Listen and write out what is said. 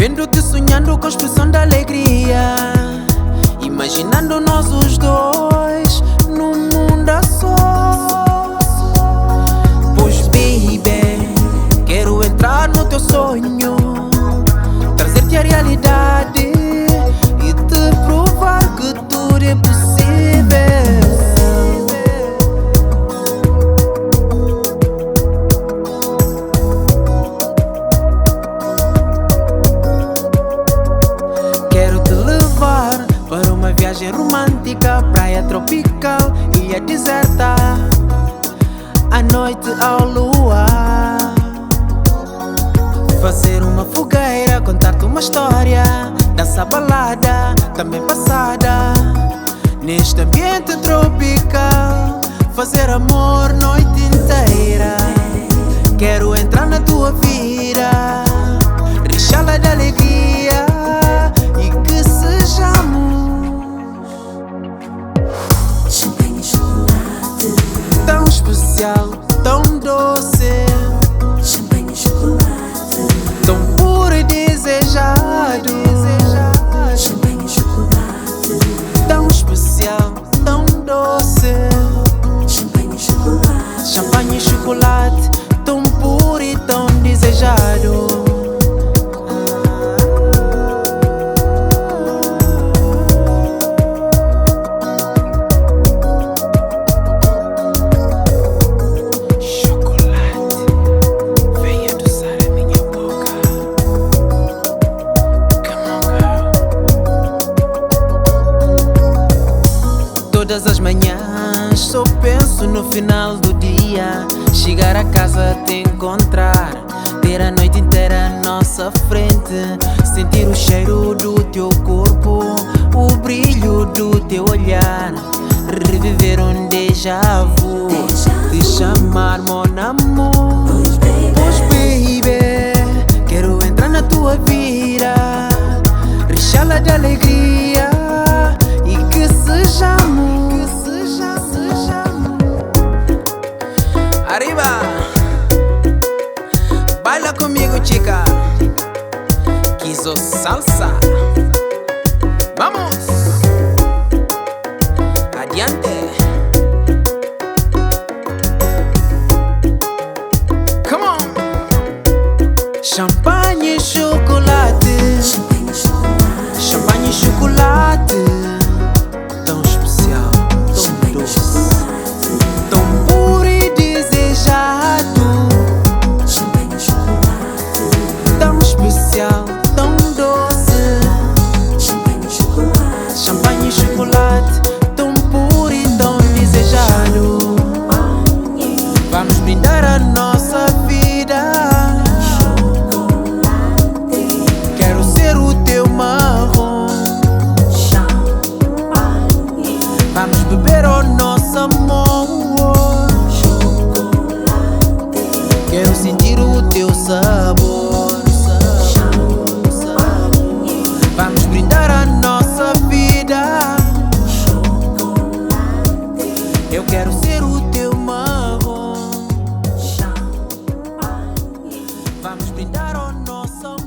Vendo-te sonhando com a expressão da alegria, imaginando nós os dois num mundo a só. Pois baby, quero entrar no teu sonho, trazer-te a realidade e te provar que tudo é possível. Quero te levar para uma viagem romântica, praia tropical, ilha deserta, à noite ao luar. Fazer uma fogueira, contar-te uma história, dançar balada, também passada, neste ambiente tropical. Fazer amor noite inteira. Quero entrar na tua vida, rixá-la de alegria e que sejamos champanhe e chocolate, tão especial, tão doce, champanhe e chocolate, tão puro e desejado. champanhe e chocolate, Tão especial, tão doce, champanhe e chocolate, champanhe e chocolate, tão puro e tão desejado. Chocolate, vem adoçar a minha boca. Come on, girl. Todas as manhãs só penso no final do dia, chegar a casa, te encontrar, ter a noite inteira à nossa frente, sentir o cheiro do teu corpo, o brilho do teu olhar, reviver um déjà vu, te chamar mon amour. Pois baby, quero entrar na tua vida, rixá-la de alegria e que sejamos. Arriba, baila comigo, chica. Quiso salsa. Vamos, adiante. Come on. Champanhe e chocolate, champanhe e chocolate, champanhe e chocolate, tão especial, tão champanhe e doce, chocolate, tão puro e desejado, champanhe e chocolate, tão especial, tão doce, champanhe e chocolate, champanhe e chocolate, tão puro e tão desejado. Vamos brindar a nossa vida. Quero ser o teu marrom. champanhe, Vamos beber o nosso amor. Quero sentir o teu sabor. Vamos brindar a nossa vida. Eu quero ser o teu marrom. Vamos brindar o nosso amor.